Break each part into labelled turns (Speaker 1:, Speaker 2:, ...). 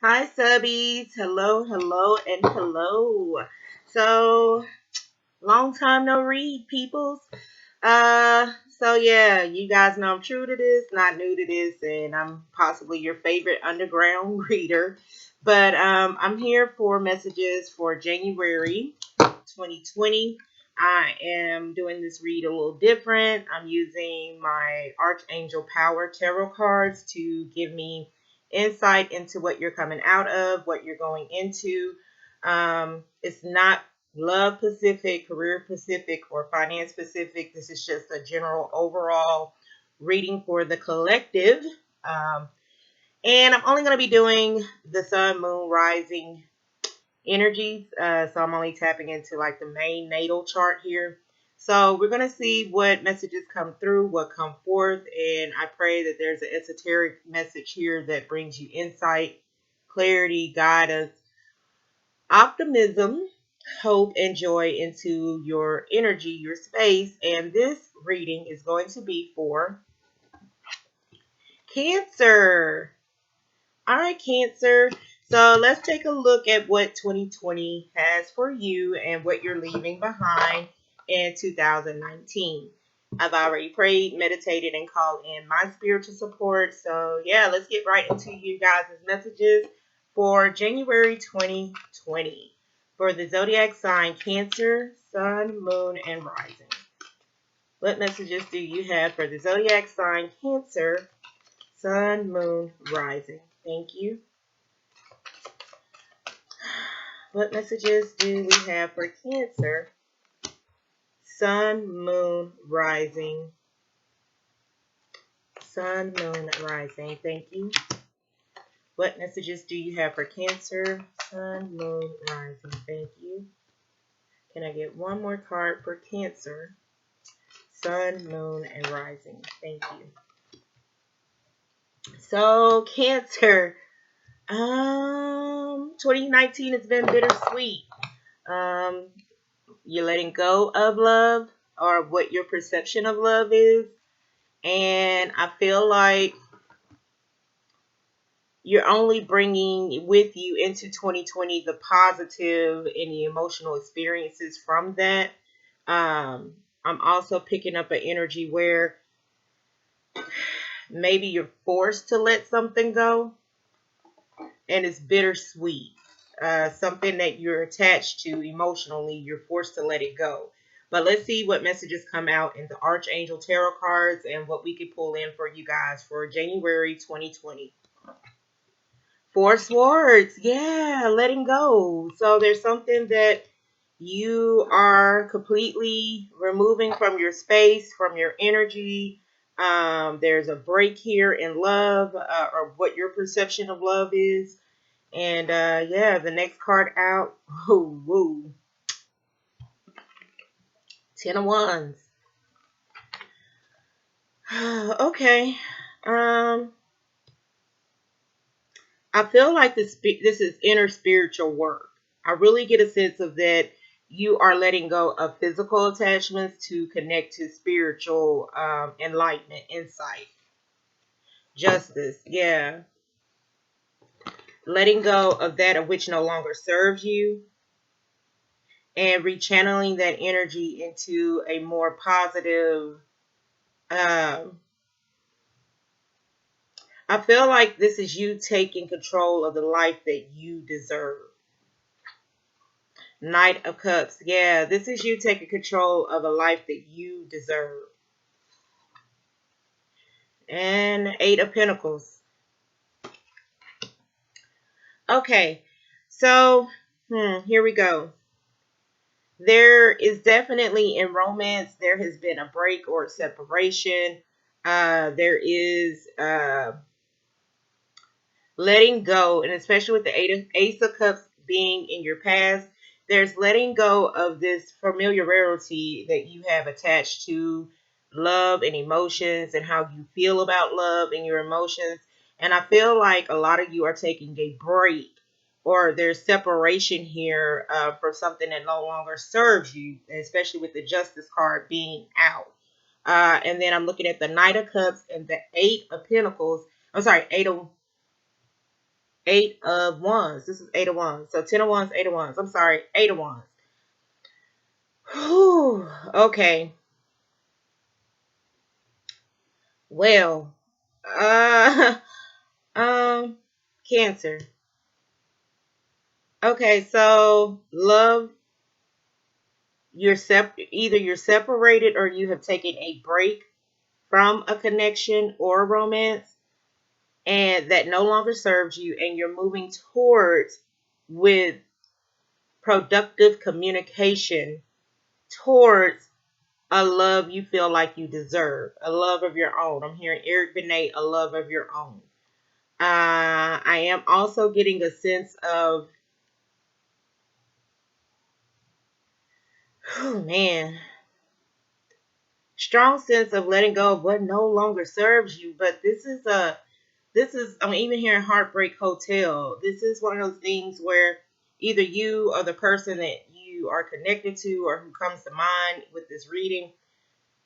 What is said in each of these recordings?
Speaker 1: Hi, subbies. Hello, hello, and hello. So, long time no read, peoples. Yeah, you guys know I'm true to this, not new to this, and I'm possibly your favorite underground reader. But I'm here for messages for January 2020. I am doing this read a little different. I'm using my Archangel Power Tarot cards to give me insight into what you're coming out of, what you're going into. It's not love specific, career specific, or finance specific. This is just a general overall reading for the collective. Um, and I'm only going to be doing the sun, moon, rising energies. So I'm only tapping into like the main natal chart here. So we're going to see what messages come through, what come forth. And I pray that there's an esoteric message here that brings you insight, clarity, guidance, optimism, hope, and joy into your energy, your space. And this reading is going to be for Cancer. All right, Cancer. So let's take a look at what 2020 has for you and what you're leaving behind in 2019. I've already prayed, meditated, and called in my spiritual support. So, yeah, let's get right into you guys' messages for January 2020 for the zodiac sign Cancer, Sun, Moon, and Rising. What messages do you have for the zodiac sign Cancer, Sun, Moon, Rising? Thank you. What messages do we have for Cancer, Sun, Moon, Rising? Sun, Moon, Rising. Thank you. What messages do you have for Cancer, Sun, Moon, Rising? Thank you. Can I get one more card for Cancer, Sun, Moon, and Rising? Thank you. So, Cancer, 2019 has been bittersweet. You're letting go of love or what your perception of love is. And I feel like you're only bringing with you into 2020 the positive and the emotional experiences from that. I'm also picking up an energy where maybe you're forced to let something go and it's bittersweet. Something that you're attached to emotionally, you're forced to let it go. But let's see what messages come out in the Archangel Tarot cards and what we could pull in for you guys for January 2020. Four Swords. Yeah, letting go. So there's something that you are completely removing from your space, from your energy. There's a break here in love or what your perception of love is. And yeah, the next card out. Ooh, woo. 10 of Wands. Okay. I feel like this is inner spiritual work. I really get a sense of that you are letting go of physical attachments to connect to spiritual enlightenment, insight, justice. Yeah. Letting go of that of which no longer serves you and rechanneling that energy into a more positive. Um, I feel like this is you taking control of the life that you deserve. Knight of Cups. Yeah, this is you taking control of a life that you deserve. And Eight of Pentacles. Okay, so here we go. There is definitely in romance, there has been a break or a separation. There is letting go, and especially with the Ace of Cups being in your past, there's letting go of this familiarity that you have attached to love and emotions and how you feel about love and your emotions. And I feel like a lot of you are taking a break or there's separation here for something that no longer serves you, especially with the Justice card being out. And then I'm looking at the Knight of Cups and the Eight of Pentacles. I'm sorry, Eight of Wands. This is Eight of Wands. So 10 of Wands, Eight of Wands. I'm sorry, Eight of Wands. Whew. Okay. Well, uh, um, Cancer. Okay, so love, either you're separated or you have taken a break from a connection or a romance and that no longer serves you, and you're moving towards with productive communication towards a love you feel like you deserve, a love of your own. I'm hearing Eric Benet, a love of your own. I am also getting a sense of, oh man, strong sense of letting go of what no longer serves you. But I'm even hearing Heartbreak Hotel. This is one of those things where either you or the person that you are connected to or who comes to mind with this reading,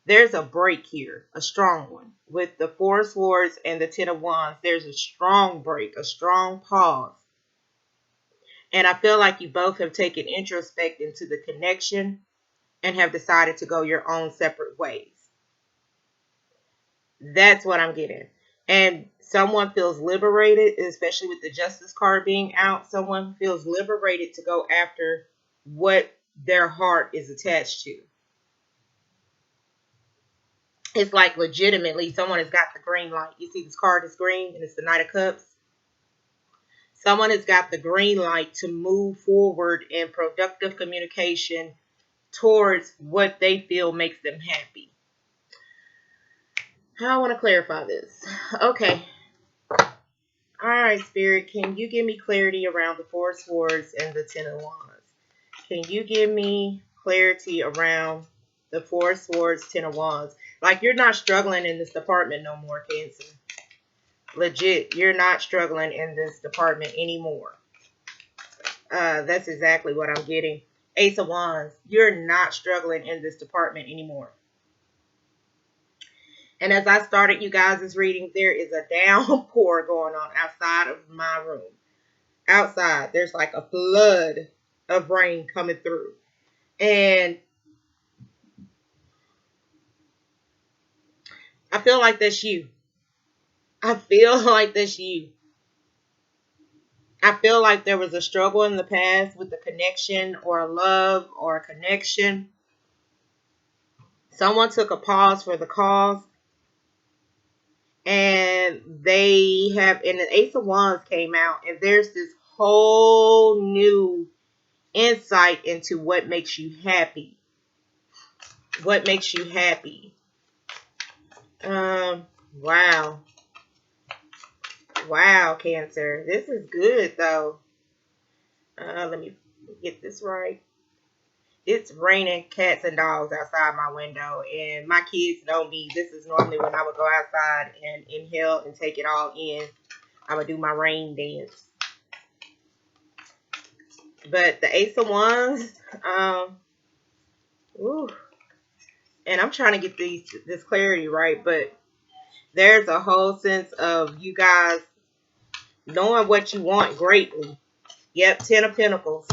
Speaker 1: there's a break here, a strong one. With the Four of Swords and the Ten of Wands, there's a strong break, a strong pause. And I feel like you both have taken introspect into the connection and have decided to go your own separate ways. That's what I'm getting. And someone feels liberated, especially with the Justice card being out. Someone feels liberated to go after what their heart is attached to. It's like legitimately someone has got the green light. You see this card is green and it's the Knight of Cups. Someone has got the green light to move forward in productive communication towards what they feel makes them happy. I want to clarify this. Okay. All right, Spirit, can you give me clarity around the Four of Swords and the Ten of Wands? Can you give me clarity around the Four of Swords, Ten of Wands? Like you're not struggling in this department no more, Cancer. Legit, you're not struggling in this department anymore. That's exactly what I'm getting. Ace of Wands, you're not struggling in this department anymore. And as I started you guys' reading, there is a downpour going on outside of my room. Outside, there's like a flood of rain coming through. And I feel like that's you. I feel like that's you. I feel like there was a struggle in the past with a connection or a love or a connection. Someone took a pause for the cause. And they have, and the Ace of Wands came out, and there's this whole new insight into what makes you happy. What makes you happy? Wow. Wow, Cancer. This is good, though. Let me get this right. It's raining cats and dogs outside my window, and my kids know me. This is normally when I would go outside and inhale and take it all in. I would do my rain dance. But the Ace of Wands, ooh, and I'm trying to get this clarity right, but there's a whole sense of you guys knowing what you want greatly. Yep, Ten of Pentacles.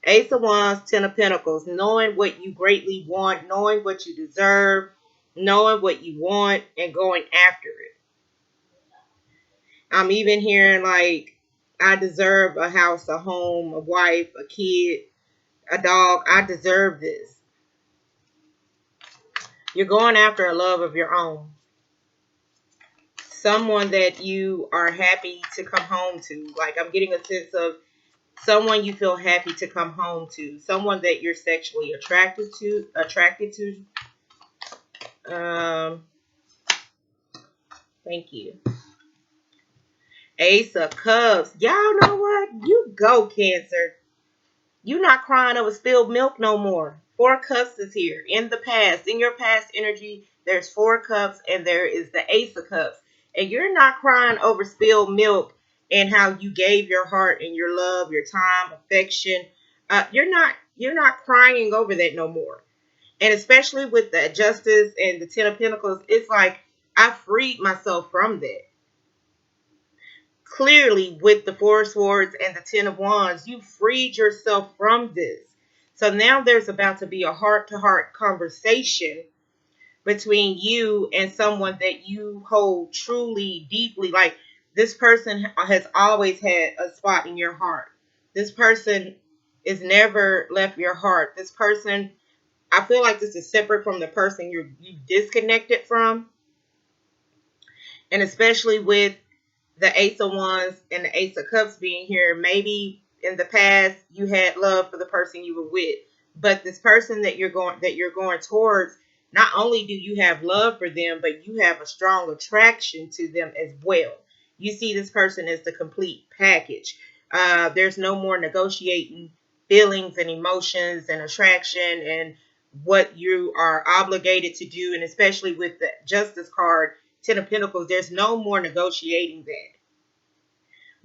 Speaker 1: Ace of Wands, Ten of Pentacles. Knowing what you greatly want, knowing what you deserve, knowing what you want, and going after it. I'm even hearing like, I deserve a house, a home, a wife, a kid, a dog. I deserve this. You're going after a love of your own. Someone that you are happy to come home to. Like I'm getting a sense of someone you feel happy to come home to. Someone that you're sexually attracted to. Thank you. Ace of Cups. Y'all know what? You go, Cancer. You not crying over spilled milk no more. Four Cups is here. In the past, in your past energy, there's Four Cups and there is the Ace of Cups. And you're not crying over spilled milk and how you gave your heart and your love, your time, affection. You're not crying over that no more. And especially with the Justice and the Ten of Pentacles, it's like I freed myself from that. clearly with the Four of Swords and the Ten of Wands, you freed yourself from this. So now there's about to be a heart-to-heart conversation between you and someone that you hold truly deeply. Like, this person has always had a spot in your heart. This person is never left your heart. This person, I feel like this is separate from the person you disconnected from. And especially with the Ace of Wands and the Ace of Cups being here, maybe in the past you had love for the person you were with, but this person that you're going towards, not only do you have love for them, but you have a strong attraction to them as well. You see this person as the complete package. There's no more negotiating feelings and emotions and attraction and what you are obligated to do, and especially with the Justice card, Ten of Pentacles, there's no more negotiating that.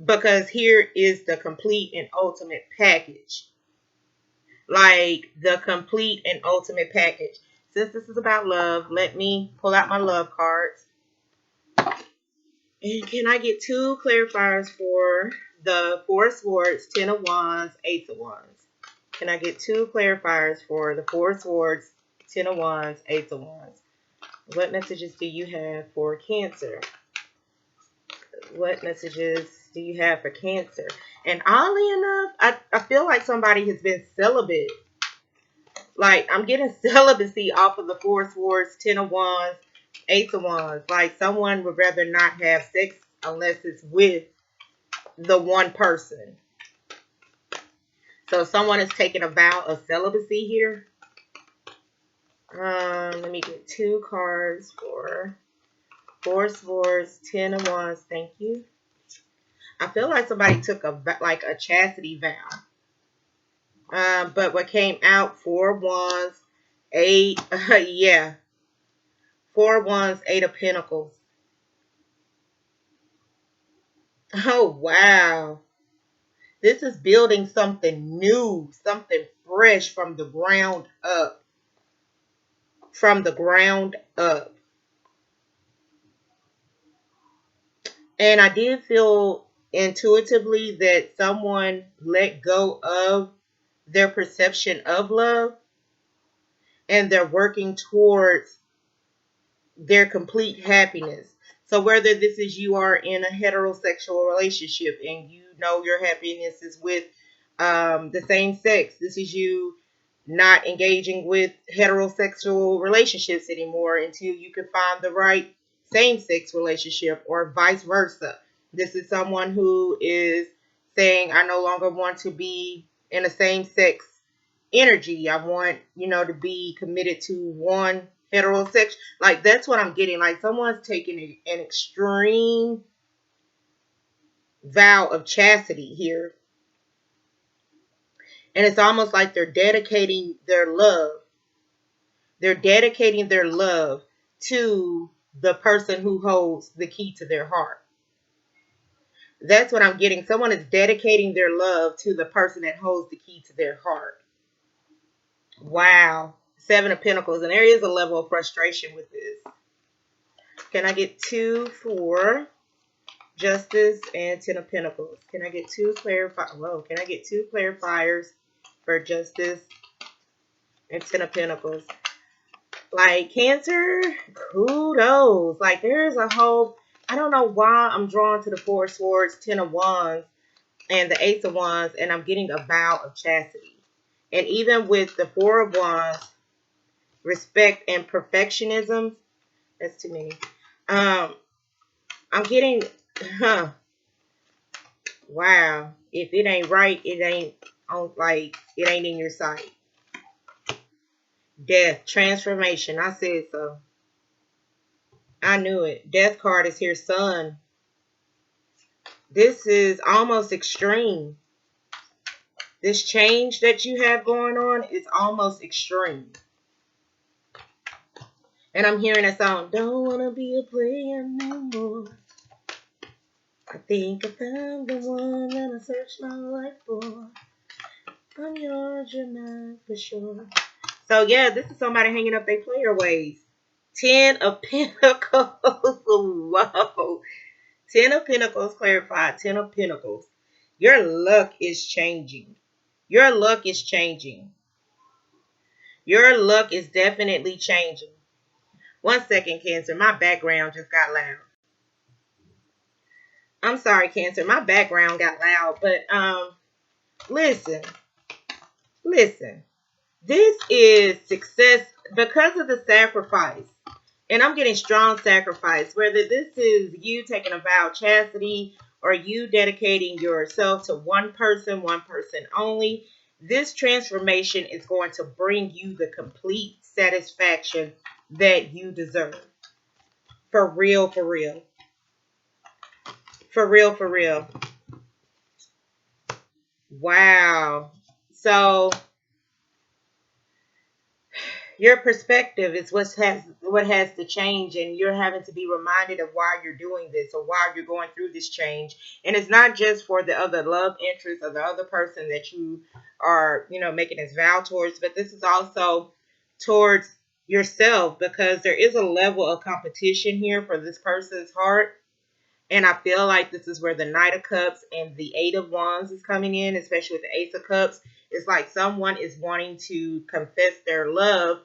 Speaker 1: Because here is the complete and ultimate package. Like, the complete and ultimate package. Since this is about love, let me pull out my love cards. And can I get 2 clarifiers for the Four of Swords, Ten of Wands, Ace of Wands? Can I get 2 clarifiers for the Four of Swords, Ten of Wands, Ace of Wands? What messages do you have for Cancer? What messages do you have for Cancer? And oddly enough, I feel like somebody has been celibate. Like, I'm getting celibacy off of the Four of Swords, Ten of Wands, Ace of Wands. Like, someone would rather not have sex unless it's with the one person. So someone is taking a vow of celibacy here. Let me get 2 cards for Four of Swords, Ten of Wands. Thank you. I feel like somebody took a chastity vow. But what came out, 4 of Wands, 8, yeah. 4 of Wands, 8 of Pentacles. Oh, wow. This is building something new, something fresh from the ground up. From the ground up. And I did feel intuitively that someone let go of their perception of love, and they're working towards their complete happiness. So whether this is you are in a heterosexual relationship and you know your happiness is with the same sex, this is you not engaging with heterosexual relationships anymore until you can find the right same-sex relationship, or vice versa. This is someone who is saying, I no longer want to be in a same-sex energy. I want, to be committed to one heterosexual. Like, that's what I'm getting. Like, someone's taking an extreme vow of chastity here. And it's almost like they're dedicating their love. They're dedicating their love to the person who holds the key to their heart. That's what I'm getting. Someone is dedicating their love to the person that holds the key to their heart. Wow. 7 of Pentacles. And there is a level of frustration with this. Can I get 2 for Justice and 10 of Pentacles? Can I get 2 Can I get 2 clarifiers for Justice and 10 of Pentacles? Like, Cancer, kudos. Like, there's a whole, I don't know why I'm drawn to the Four of Swords, 10 of Wands, and the Ace of Wands, and I'm getting a vow of chastity. And even with the Four of Wands, respect and perfectionism, that's too many. I'm getting, wow. If it ain't right, it ain't it ain't in your sight. Death, transformation. I said so. I knew it. Death card is here, Sun. This is almost extreme. This change that you have going on is almost extreme. And I'm hearing a song, don't want to be a player no more. I think I found the one that I searched my life for. I'm yours, you're not for sure. So yeah, this is somebody hanging up their player ways. 10 of Pentacles. Whoa. Ten of Pentacles clarified. Ten of Pentacles. Your luck is changing. Your luck is changing. Your luck is definitely changing. One second, Cancer. My background just got loud. I'm sorry, Cancer. My background got loud. But listen. Listen. This is success because of the sacrifice. And I'm getting strong sacrifice. Whether this is you taking a vow of chastity or you dedicating yourself to one person only, this transformation is going to bring you the complete satisfaction that you deserve. For real, for real. For real, for real. Wow. So your perspective is what has to change, and you're having to be reminded of why you're doing this or why you're going through this change. And it's not just for the other love interest or the other person that you are, making this vow towards, but this is also towards yourself, because there is a level of competition here for this person's heart. And I feel like this is where the Knight of Cups and the Eight of Wands is coming in, especially with the Ace of Cups. It's like someone is wanting to confess their love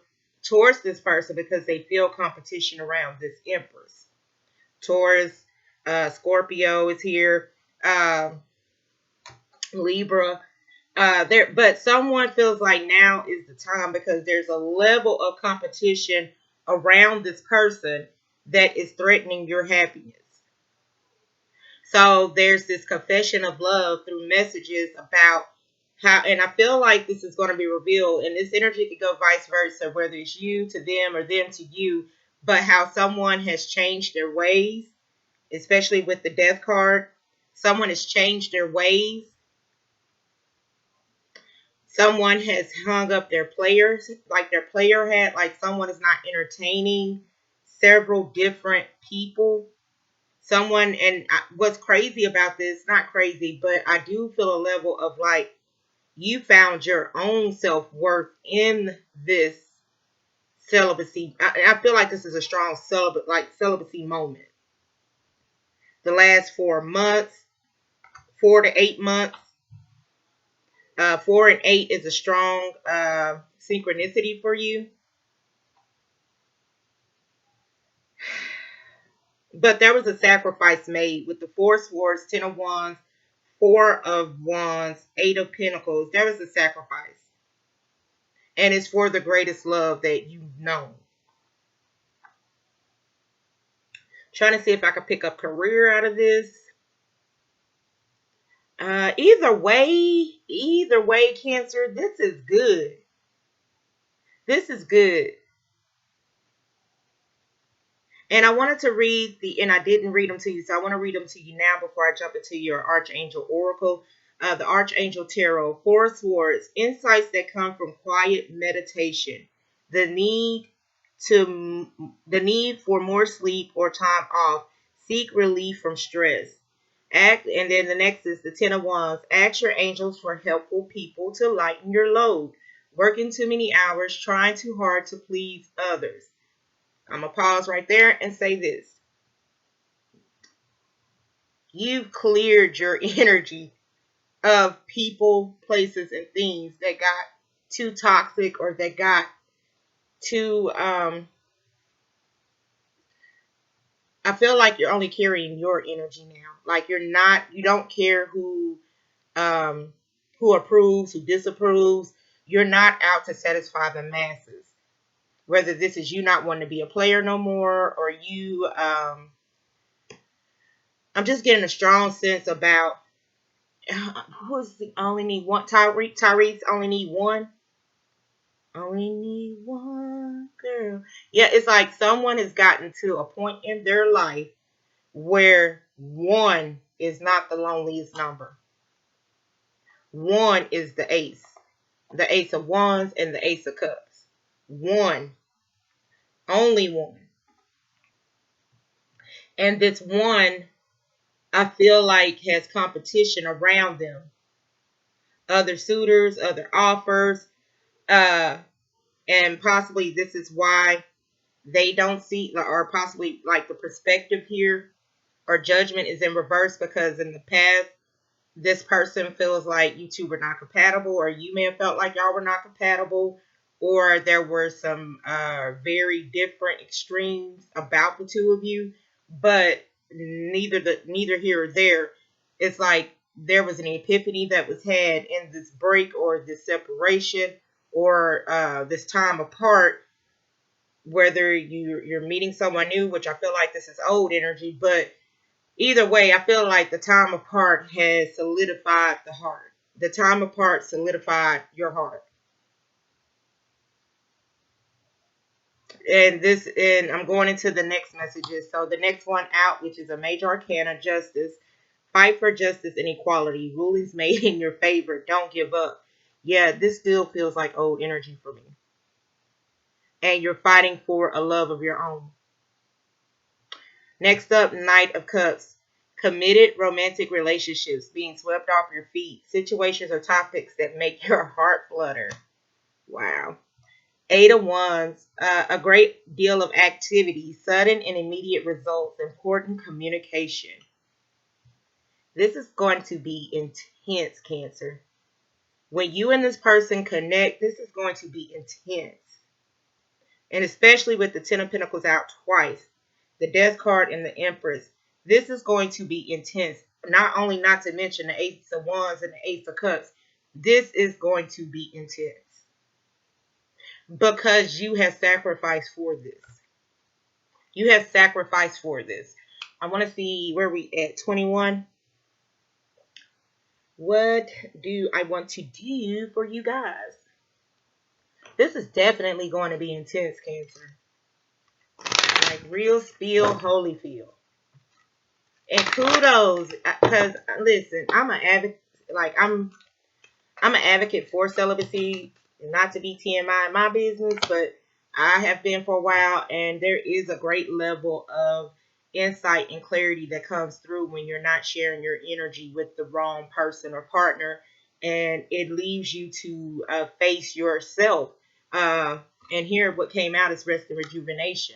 Speaker 1: towards this person because they feel competition around this Empress. Taurus, Scorpio is here, Libra. But someone feels like now is the time because there's a level of competition around this person that is threatening your happiness. So there's this confession of love through messages about how, and I feel like this is going to be revealed, and this energy could go vice versa, whether it's you to them or them to you, but how someone has changed their ways, especially with the Death card. Someone has changed their ways. Someone has hung up their players, like their player hat, like someone is not entertaining several different people. Someone, and what's crazy about this, not crazy, but I do feel a level of like you found your own self-worth in this celibacy. I feel like this is a strong celibacy moment. The last 4 months, 4 to 8 months, 4 and 8 is a strong synchronicity for you. But there was a sacrifice made with the Four Swords, Ten of Wands, Four of Wands, Eight of Pentacles. There was a sacrifice. And it's for the greatest love that you've known. Trying to see if I can pick up career out of this. Either way, Cancer, this is good. This is good. And I wanted to read and I didn't read them to you, so I want to read them to you now before I jump into your Archangel Oracle. The Archangel Tarot, Four Swords, insights that come from quiet meditation, the need for more sleep or time off, seek relief from stress. And then the next is the Ten of Wands. Ask your angels for helpful people to lighten your load. Working too many hours, trying too hard to please others. I'm going to pause right there and say this. You've cleared your energy of people, places, and things that got too toxic or that got too, I feel like you're only carrying your energy now. Like you don't care who approves, who disapproves. You're not out to satisfy the masses. Whether this is you not wanting to be a player no more, or you, I'm just getting a strong sense about who's the only need one. Tyrese only need one. Only need one girl. Yeah, it's like someone has gotten to a point in their life where one is not the loneliest number. One is the ace. The Ace of Wands and the Ace of Cups. One. Only one. And this one, I feel like, has competition around them. Other suitors, other offers. And possibly this is why they don't see, or possibly like the perspective here. or judgment is in reverse because in the past, this person feels like you two were not compatible, or you may have felt like y'all were not compatible, or there were some very different extremes about the two of you, but neither here or there. It's like there was an epiphany that was had in this break or this separation or this time apart, whether you're meeting someone new, which I feel like this is old energy, but either way, I feel like the time apart has solidified the heart. The time apart solidified your heart. And I'm going into the next messages. So the next one out, which is a major arcana, justice. Fight for justice and equality. Rulings made in your favor. Don't give up. Yeah, this still feels like old energy for me. And you're fighting for a love of your own. Next up, Knight of Cups. Committed romantic relationships being swept off your feet. Situations or topics that make your heart flutter. Wow. Eight of Wands. A great deal of activity. Sudden and immediate results. Important communication. This is going to be intense, Cancer. When you and this person connect, this is going to be intense. And especially with the Ten of Pentacles out twice, the Death card and the Empress, this is going to be intense. Not to mention the Ace of Wands and the Ace of Cups. This is going to be intense because you have sacrificed for this. You have sacrificed for this. I want to see where we at 21. What do I want to do for you guys? This is definitely going to be intense, Cancer. Like real spiel, holy feel. And kudos, because listen, I'm an advocate. Like I'm an advocate for celibacy. Not to be TMI in my business, but I have been for a while, and there is a great level of insight and clarity that comes through when you're not sharing your energy with the wrong person or partner, and it leaves you to face yourself. And here, what came out is rest and rejuvenation.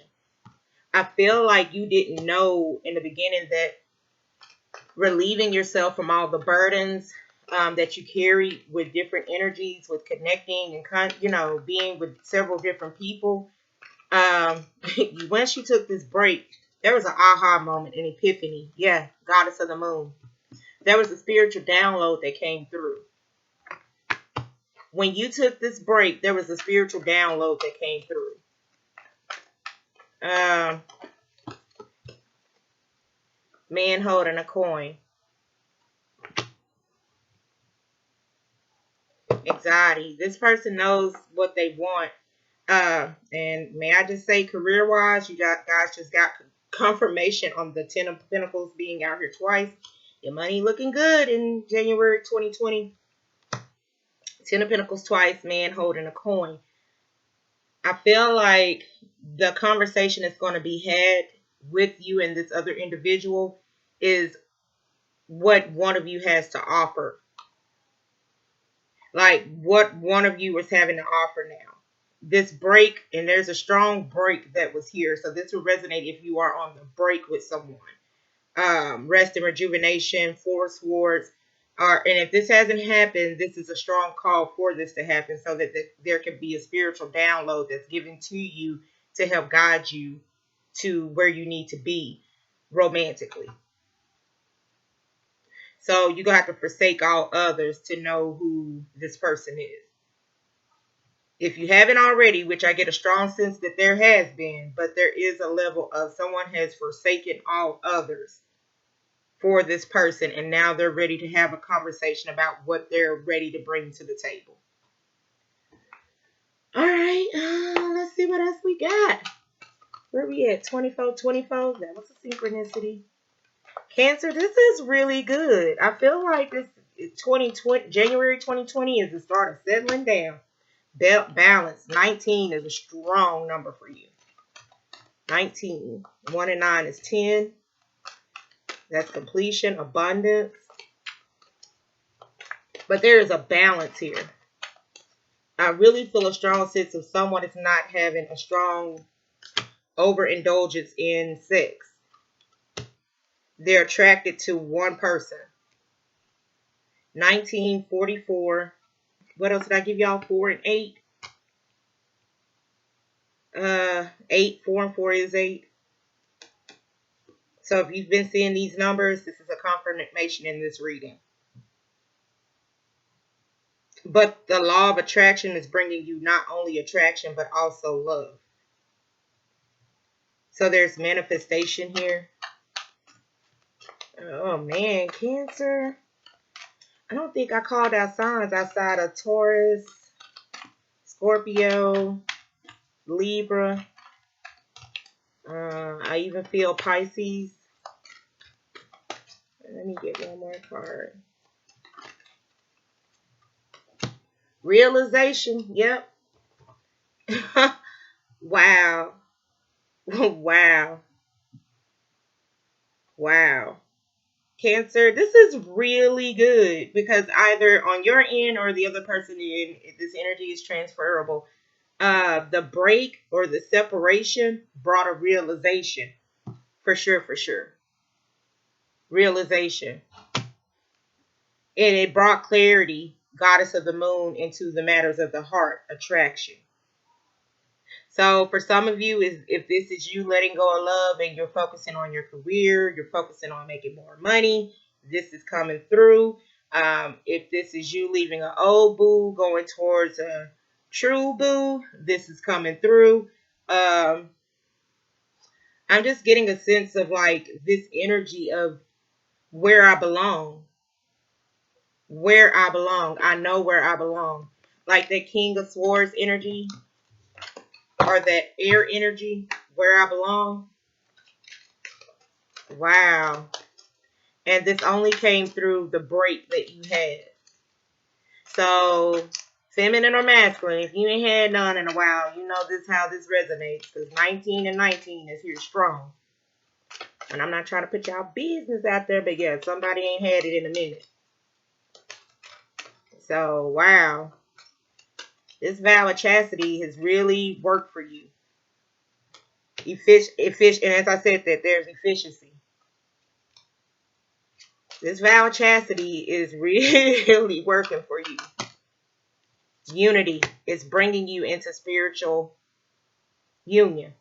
Speaker 1: I feel like you didn't know in the beginning that relieving yourself from all the burdens that you carry with different energies, with connecting and being with several different people. Once you took this break, there was an aha moment, an epiphany. Yeah, goddess of the moon. There was a spiritual download that came through. When you took this break, there was a spiritual download that came through. Man holding a coin. Anxiety. This person knows what they want. And may I just say, career-wise, you guys just got confirmation on the Ten of Pentacles being out here twice. Your money looking good in January 2020. Ten of Pentacles twice, man holding a coin. I feel like the conversation that's going to be had with you and this other individual is what one of you has to offer. Like what one of you is having to offer now. This break, and there's a strong break that was here. So this will resonate if you are on the break with someone. Rest and rejuvenation, four swords. And if this hasn't happened, this is a strong call for this to happen so that there can be a spiritual download that's given to you to help guide you to where you need to be romantically. So you're going to have to forsake all others to know who this person is. If you haven't already, which I get a strong sense that there has been, but there is a level of someone has forsaken all others for this person, and now they're ready to have a conversation about what they're ready to bring to the table. All right, let's see what else we got. Where we at? 24. That was a synchronicity. Cancer, this is really good. I feel like this 2020, January 2020 is the start of settling down. Balance. 19 is a strong number for you. 19. 1 and 9 is 10. That's completion, abundance. But there is a balance here. I really feel a strong sense of someone is not having a strong overindulgence in sex. They're attracted to one person. 1944. What else did I give y'all? 4 and 8. 8, 4 and 4 is 8. So if you've been seeing these numbers, this is a confirmation in this reading. But the law of attraction is bringing you not only attraction, but also love. So there's manifestation here. Oh man, Cancer. I don't think I called out signs outside of Taurus, Scorpio, Libra. I even feel Pisces. Let me get one more card. Realization. Yep. Wow. Wow. Wow. Cancer, this is really good because either on your end or the other person in, this energy is transferable. The break or the separation brought a realization. For sure, for sure. Realization. And it brought clarity, goddess of the moon, into the matters of the heart, attraction. So for some of you, if this is you letting go of love and you're focusing on your career, you're focusing on making more money, this is coming through. If this is you leaving an old boo, going towards a true boo, this is coming through. I'm just getting a sense of like this energy of where I belong. Where I belong. I know where I belong. Like that King of Swords energy or that air energy, where I belong. Wow. And this only came through the break that you had. So, feminine or masculine, if you ain't had none in a while, you know this how this resonates. Because 19 and 19 is here strong. And I'm not trying to put y'all business out there, but yeah, somebody ain't had it in a minute. So, wow. This vow of chastity has really worked for you. And as I said, that there's efficiency. This vow of chastity is really working for you. Unity is bringing you into spiritual union.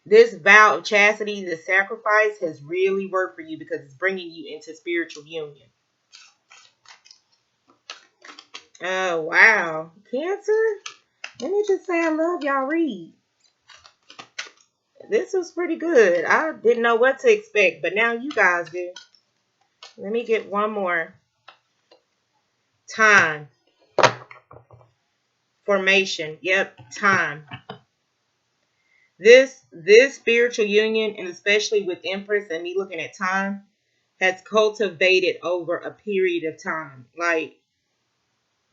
Speaker 1: This vow of chastity, this sacrifice has really worked for you because it's bringing you into spiritual union. Oh, wow. Cancer? Let me just say I love y'all read. This was pretty good. I didn't know what to expect, but now you guys do. Let me get one more. Time. Formation. Yep, time. This spiritual union, and especially with Empress and me looking at time, has cultivated over a period of time. Like,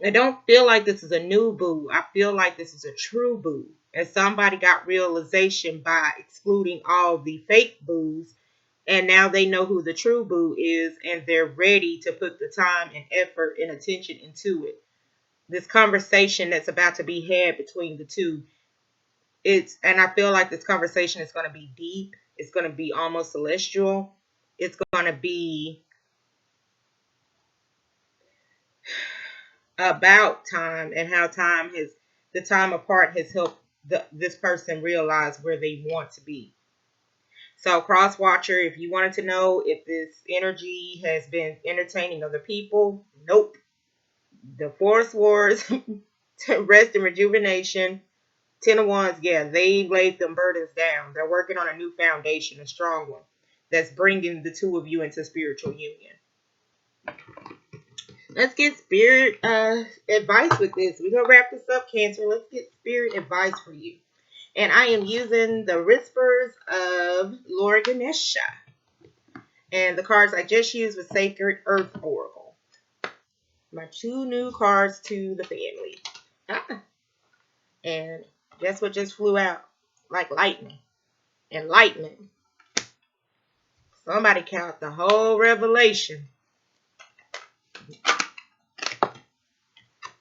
Speaker 1: I don't feel like this is a new boo. I feel like this is a true boo. And somebody got realization by excluding all the fake boos. And now they know who the true boo is. And they're ready to put the time and effort and attention into it. This conversation that's about to be had between the two. And I feel like this conversation is going to be deep. It's going to be almost celestial. It's going to be about time and how the time apart has helped this person realize where they want to be. So cross watcher, if you wanted to know if this energy has been entertaining other people, nope. The Force Wars, rest and rejuvenation, 10 of Wands, yeah, they laid them burdens down. They're working on a new foundation, a strong one, that's bringing the two of you into spiritual union. Let's get spirit advice with this. We're going to wrap this up, Cancer. Let's get spirit advice for you. And I am using the Whispers of Lord Ganesha. And the cards I just used was Sacred Earth Oracle. My 2 new cards to the family. And guess what just flew out? Like lightning. Enlightenment. Somebody count the whole revelation.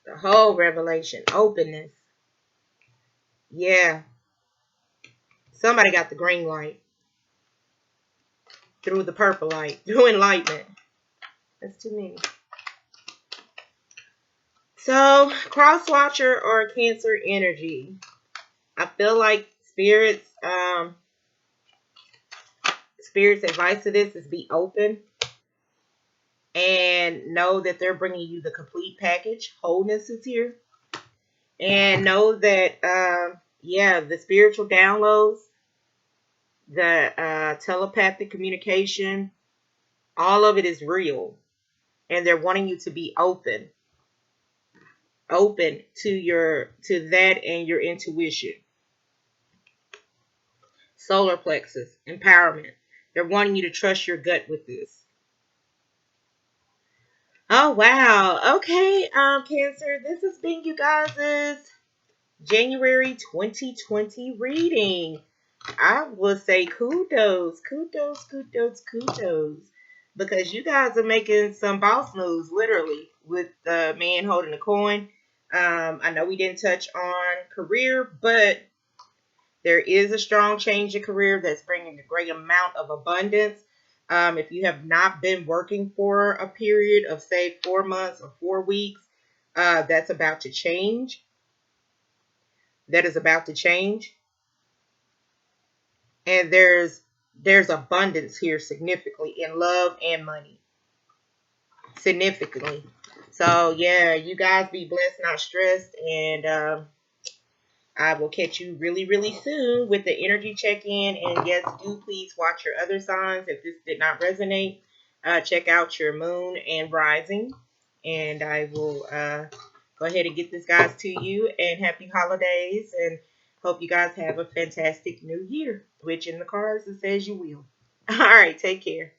Speaker 1: The whole revelation. Openness. Yeah. Somebody got the green light through the purple light, through enlightenment. That's too many. So, cross watcher or Cancer energy. I feel like Spirit's advice to this is be open and know that they're bringing you the complete package. Wholeness is here. And know that, the spiritual downloads, the telepathic communication, all of it is real. And they're wanting you to be open to that and your intuition. Solar plexus, empowerment. They're wanting you to trust your gut with this. Oh wow. Okay, Cancer, this has been you guys' January 2020 reading. I will say kudos, because you guys are making some boss moves, literally, with the man holding the coin. I know we didn't touch on career, but there is a strong change in career that's bringing a great amount of abundance. If you have not been working for a period of, say, 4 months or 4 weeks, that's about to change. That is about to change. And there's abundance here significantly in love and money. Significantly. So, yeah, you guys be blessed, not stressed. And I will catch you really, really soon with the energy check-in. And yes, do please watch your other signs. If this did not resonate, check out your moon and rising. And I will go ahead and get this, guys, to you. And happy holidays. And hope you guys have a fantastic new year. Which in the cards, it says you will. All right, take care.